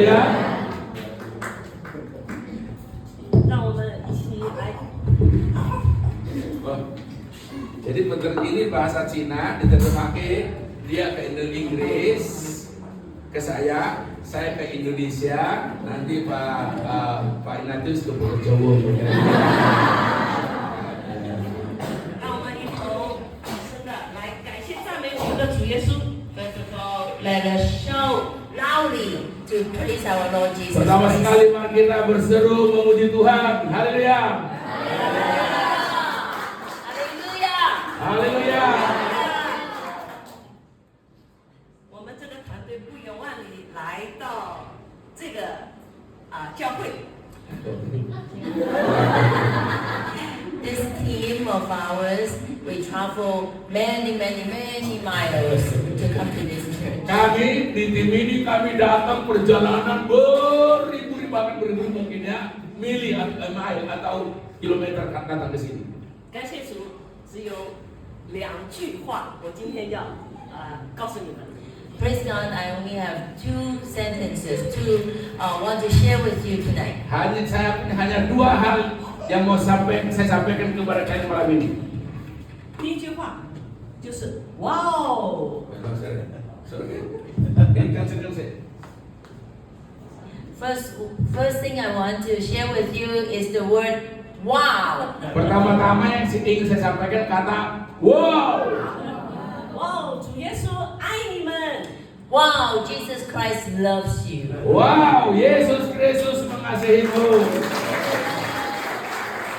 让我们一起来。 Jadi bentar ini bahasa Cina diterjemahkan dia ke Inggris ke saya ke Indonesia, nanti Pak Ignatius ke Pulau Jawa. 让我们一同真的来感谢赞美我们的主耶稣。 First of all, let us show loudly to praise our Lord Jesus Pertama Christ. sekali mari kita berseru memuji Tuhan. Haleluya. Hallelujah. Haleluya. 我们这个团队不远万里来到这个教会。 This team of ours, we travel many miles to come to this church. Kami di tim ini kami datang perjalanan beribu-ribu bahkan beribu mungkin ya mili mile atau kilometer datang ke sini. 感谢主，只有2句话，我今天要告诉你们。 Praise God, I only have 2 sentences to want to share with you tonight. Saya hanya 2 hal yang mau saya sampaikan kepada kalian malam ini. 第一句话就是哇哦， First thing I want to share with you is the word wow. Pertama-tama yang ingin saya sampaikan kata wow. 哇哦，主耶稣爱你们。 Wow, Jesus Christ loves you. Wow, Yesus Kristus mengasihimu.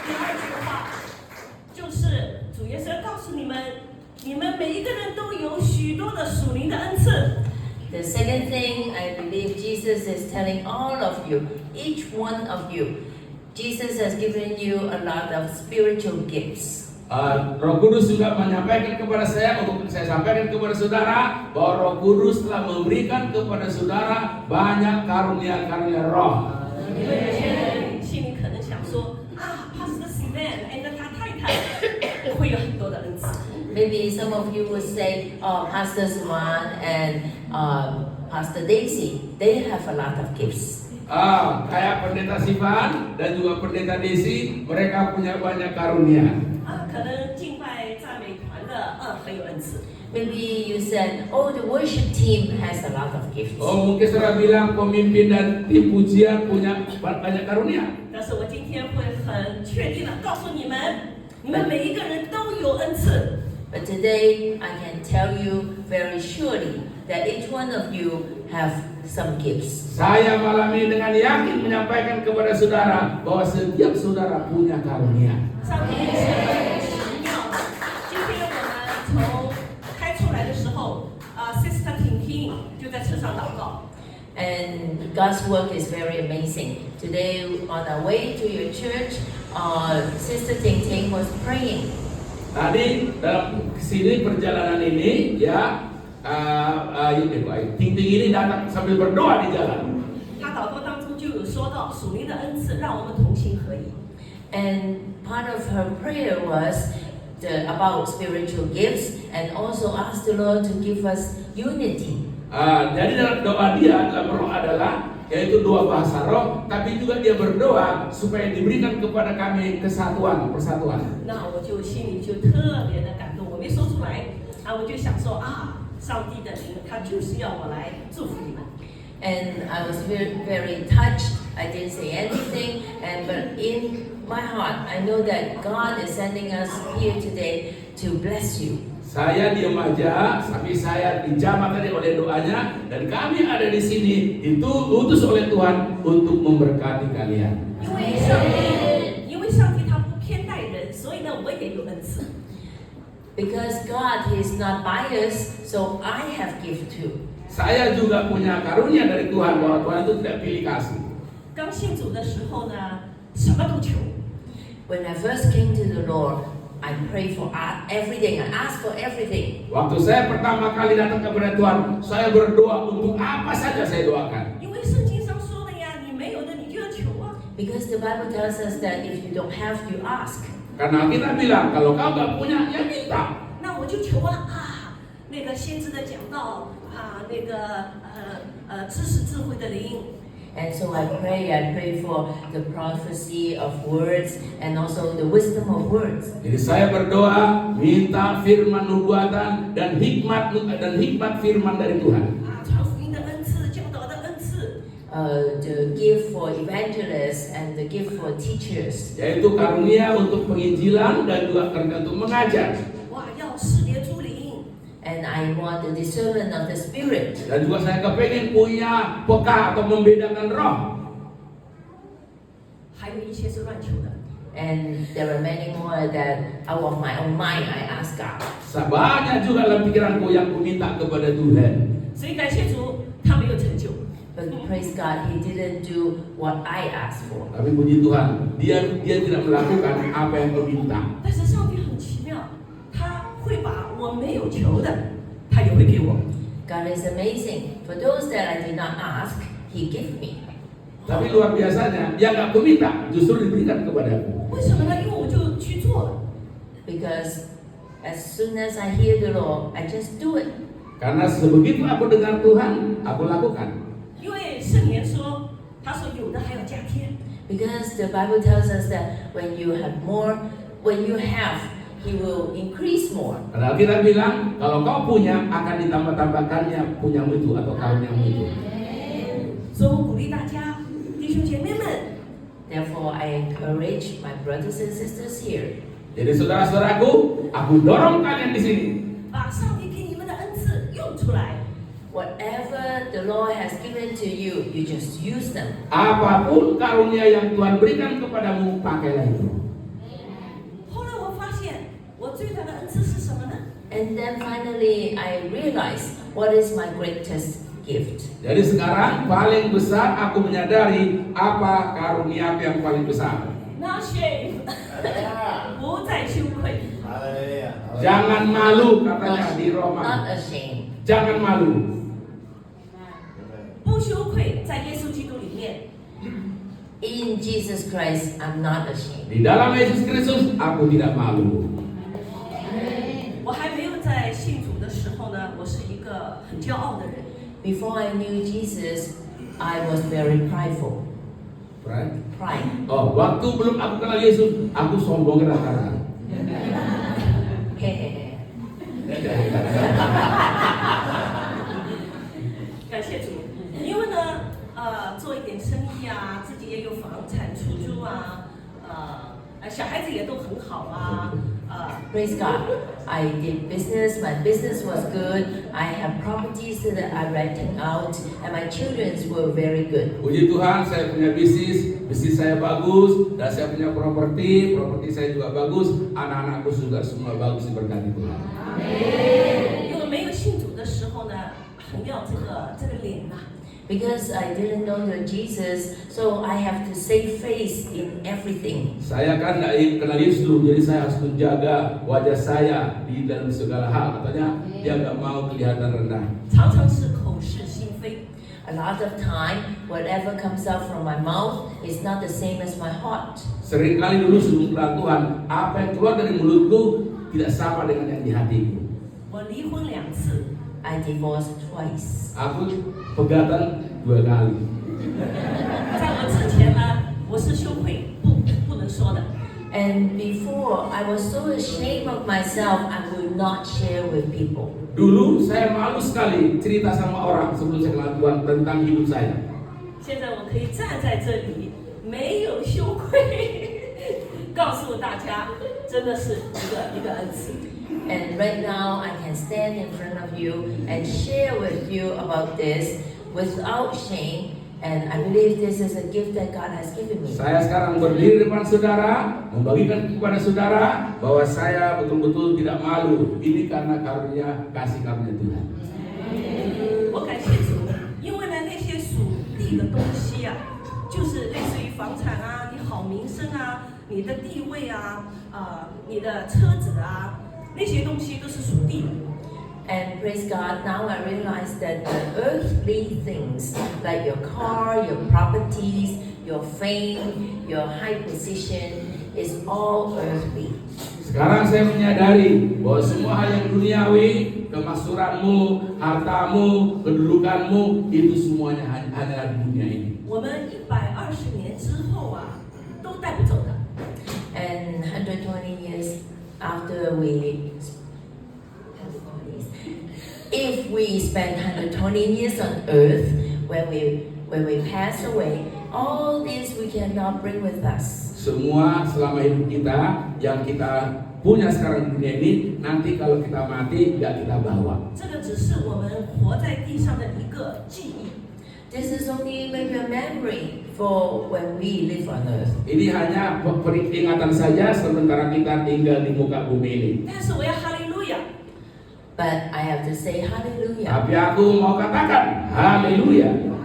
第二句话就是主耶稣告诉你们，你们每一个人都有许多的属灵的恩赐。 The second thing I believe Jesus is telling all of you, each one of you, Jesus has given you a lot of spiritual gifts. Roh Kudus juga menyampaikan kepada saya untuk saya sampaikan kepada saudara bahwa Roh Kudus telah memberikan kepada saudara banyak karunia-karunia roh. 你们有些人心里可能想说Pastor Steven and 他太太会有很多的恩赐。 Maybe some of you would say, oh, Pastor Swan and Pastor Daisy, they have a lot of gifts. Kayak pendeta Sivan dan juga pendeta Desi, mereka punya banyak karunia. 可能敬拜赞美团的很有恩赐。 Maybe you said, oh, the worship team has a lot of gifts. Mungkin saudara bilang pemimpin dan tim pujian punya banyak karunia. 但是我今天会很确定的告诉你们，你们每一个人都有恩赐。 But today, I can tell you very surely that each one of you have some gifts. Saya malam ini dengan yakin menyampaikan kepada saudara bahwa setiap saudara punya karunia. 上帝是很奇妙的。今天我们从开出来的时候，Sister 婷婷就在车上祷告。 And God's work is very amazing. Today, on our way to your church, Sister Ting Ting was praying. Tadi dalam sini perjalanan ini ya, Ting Ting ini datang sambil berdoa di jalan. 他祷告当中就有说到属灵的恩赐，让我们同心合一。 And part of her prayer was about spiritual gifts and also asked the Lord to give us unity. Jadi dalam doa dia dalam roh adalah yaitu doa bahasa roh, tapi juga dia berdoa supaya diberikan kepada kami kesatuan, persatuan. 那我就心里就特别的感动，我没说出来我就想说上帝的灵，他就是要我来祝福你们。 And I was very touched. I didn't say anything, but in my heart, I know that God is sending us here today to bless you. Saya diam aja, tapi saya dijamah tadi oleh doanya, dan kami ada di sini diutus oleh Tuhan untuk memberkati kalian. 因为上帝他不偏待人，所以呢我也有恩赐。 Because God is not biased, so I have gift too. Saya juga punya karunia dari Tuhan bahwa Tuhan itu tidak pilih kasih. 刚信主的时候呢，什么都求。 When I first came to the Lord, I pray for everything. I ask for everything. Waktu saya pertama kali datang kepada Tuhan, saya berdoa untuk apa saja saya doakan. 因为圣经上说的呀，你没有的你就要求啊。 Because the Bible tells us that if you don't have, you ask. Karena kita bilang kalau kau nggak punya, ya minta. 那我就求那个先知的讲道那个知识智慧的灵， And so I pray for the prophecy of words and also the wisdom of words. Jadi saya berdoa minta firman nubuatan dan hikmat firman dari Tuhan. 传福音的恩赐、教导的恩赐， The gift for evangelists and the gift for teachers. Yaitu karunia untuk penginjilan dan juga karunia untuk mengajar. 哇，要识别诸灵， And I want the discernment of the Spirit. Dan juga saya kepengen punya peka atau membedakan roh. 还有一些是乱求的。 And there are many more that out of my own mind I ask God. Banyak juga dalam pikiranku yang ku minta kepada Tuhan. 所以感谢主，他没有成就。 But praise God, He didn't do what I asked for. Tapi puji Tuhan, dia tidak melakukan apa yang kau minta. 但是上帝很奇妙，他会把我没有求的，他也会给我。 God is amazing. For those that I did not ask, He gave me. Tapi luar biasanya, yang gak ku minta justru diberikan kepadaku. 为什么呢？因为我就去做了。 Because as soon as I hear the Lord, I just do it. Karena sebegitu aku dengar Tuhan, aku lakukan. 因为圣言说，他说有的还要加添。 Because the Bible tells us that when you have more, when you have, He will increase more. Padahal kita bilang, kalau kau punya akan ditambah-tambahkannya punyamu itu atau karuniamu itu. 所以我鼓励大家，弟兄姐妹们， Therefore, I encourage my brothers and sisters here. Jadi saudara-saudaraku, aku dorong kalian di sini. 把上帝给你们的恩赐用出来。 Whatever the Lord has given to you, you just use them. Apapun karunia yang Tuhan berikan kepadamu, pakailah itu. 后来我发现，我最大的恩赐是什么呢？ And then finally, I realized what is my greatest gift. Jadi sekarang paling besar aku menyadari apa karunia yang paling besar. Not shame，不再羞愧。 Jangan malu katanya di Not Roma. ashamed. Jangan malu. 不羞愧，在耶稣基督里面， In Jesus Christ, I'm not ashamed. Di dalam Yesus Kristus aku tidak malu. 我还没有在信主的时候呢，我是一个很骄傲的人。 Before I knew Jesus, I was very prideful. Right? Pride. Oh, waktu belum aku kenal Yesus, aku sombong rata-rata. 感谢主，因为呢，做一点生意啊，自己也有房产出租啊，小孩子也都很好啊，Praise God. I did business. My business was good. I have properties that I'm renting out, and my children's were very good. Puji Tuhan, saya punya bisnis saya bagus, dan saya punya properti saya juga bagus, anak-anakku juga semua bagus diberkati Tuhan. 因为没有信主的时候呢，很要这个脸呐、 Because I didn't know the Jesus, so I have to save face in everything. Saya kan tidak kenal Yesus dulu, jadi saya harus menjaga wajah saya di dalam segala hal. Katanya dia nggak mau kelihatan rendah. 常常是口是心非。 A lot of time, whatever comes out from my mouth is not the same as my heart. Seringkali dulu sebelum kenal Tuhan, apa yang keluar dari mulutku tidak sama dengan yang di hatiku. 我离婚2次， I divorced twice. Aku pegatan 2 kali. 在我之前呢，我是羞愧不能说的。 And before, I was so ashamed of myself, I would not share with people. Dulu saya malu sekali cerita sama orang sebelum saya kenal Tuhan tentang hidup saya. 现在我可以站在这里，没有羞愧，告诉大家，真的是一个恩赐。 And right now, I can stand in front of you and share with you about this without shame. And I believe this is a gift that God has given me. Saya sekarang berdiri depan saudara, membagikan kepada saudara bahwa saya betul-betul tidak malu. Ini karena karunia kasih karunia Tuhan. 我感谢主，因为呢那些属地的东西啊，就是类似于房产啊、你好名声啊、你的地位啊、你的车子啊，那些东西都是属地的。 And praise God, now I realize that the earthly things, like your car, your properties, your fame, your high position, is all earthly. Sekarang saya menyadari bahwa semua hal yang duniawi, kemaksuranmu, hartamu, kedudukanmu, itu semuanya hanyalah di dunia ini. 我们120年之后啊，都带不走的。 And 120 years after if we spend 120 years on earth, when we pass away, all this we cannot bring with us. Semua selama hidup kita yang kita punya sekarang di dunia ini, nanti kalau kita mati nggak kita bawa. 这个只是我们活在地上的一个记忆。 This is only maybe a memory for when we live on earth. Ini hanya peringatan saja sementara kita tinggal di muka bumi ini. 但是我要哈利路亚， But I have to say hallelujah. Tapi aku mau katakan haleluya.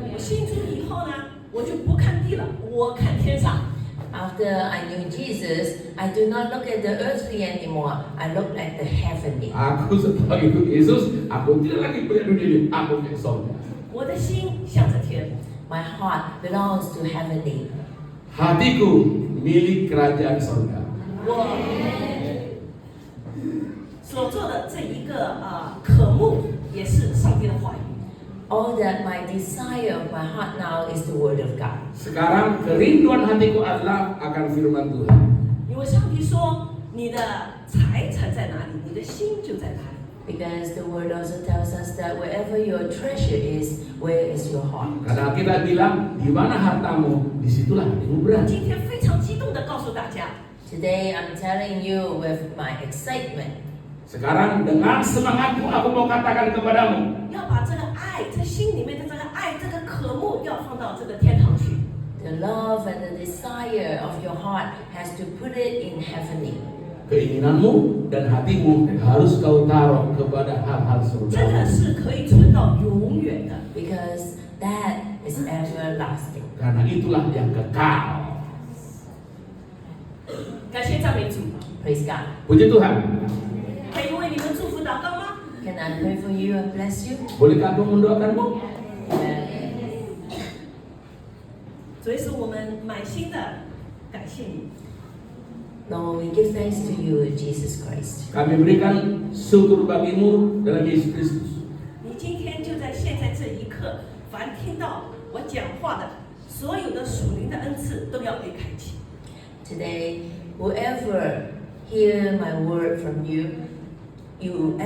我信主以后呢，我就不看地了，我看天上。 After I knew Jesus, I do not look at the earthly anymore. I look at the heavenly. Aku setelah ikut Yesus, aku tidak lagi punya dunia ini, aku punya surga. 我的心向着天， My heart belongs to heavenly. Hatiku milik kerajaan surga. 我所做的这一个渴慕，也是上帝的话语。 All that my desire of my heart now is the word of God. Sekarang kerinduan hatiku adalah akan firman Tuhan. 因为上帝说，你的财产在哪里，你的心就在哪里。 Because the word also tells us that wherever your treasure is, where is your heart? Karena kita bilang, di mana hartamu, disitulah hatimu 我 berada. 今天非常激动地告诉大家， Today I'm telling you with my excitement. Sekarang dengan semangatku, aku mau katakan kepadamu, 要把这个爱，这心里面的这个爱，这个渴慕，要放到这个天堂去。 The love and the desire of your heart has to put it in heavenly. keinginanmu dan hatimu harus kau taruh kepada hal-hal 这个 surga. 是可以存到永远的。 Because that is everlasting. Karena itulah yang kekal. 感谢赞美主， Praise God. Puji Tuhan. 可以为你们祝福祷告吗？ Can I pray for you and bless you? Bolehkah aku mendoakanmu? Amen. 所以是我们满心的感谢你。 Lord, we give thanks to you, Jesus Christ. Kami berikan syukur bagimu dalam Yesus Kristus. 你今天就在现在这一刻，凡听到我讲话的所有的属灵的恩赐都要被开启。 Today, whoever hear my word from you, you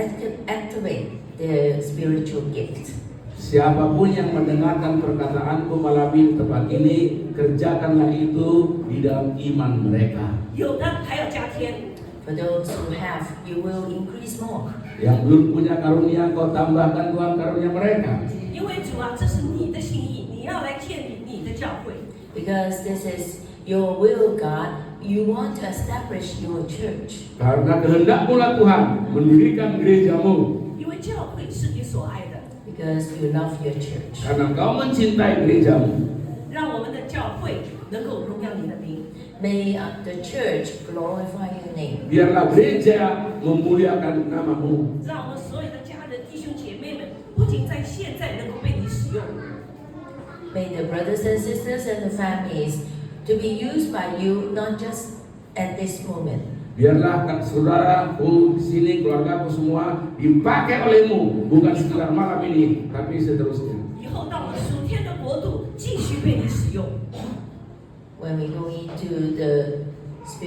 activate the spiritual gift. Siapapun yang mendengarkan perkataanku malam ini tempat ini, kerjakanlah itu di dalam iman mereka. 有的还要加添， For those who have, you will increase more. Yang belum punya karunia, kau tambahkan Tuhan karunia mereka. 因为主啊，这是你的心意，你要来建立你的教会。 Because this is your will, God. You want to establish your church. Karena kehendakmu lah Tuhan mendirikan gerejamu. 因为教会是你所爱的， Because you love your church. Karena kau mencintai gerejamu. 让我们的教会能够荣耀你的名。 May the church glorify your name. Biarlah gereja memuliakan namamu. 让我们所有的家人、弟兄姐妹们，不仅在现在能够被你使用， May the brothers and sisters and the families to be used by you, not just at this moment. Biarlah saudaraku di sini, keluargaku semua dipakai olehmu, bukan sekedar malam ini, tapi seterusnya. 以后到了属天的国度，继续被你使用。 When we go into the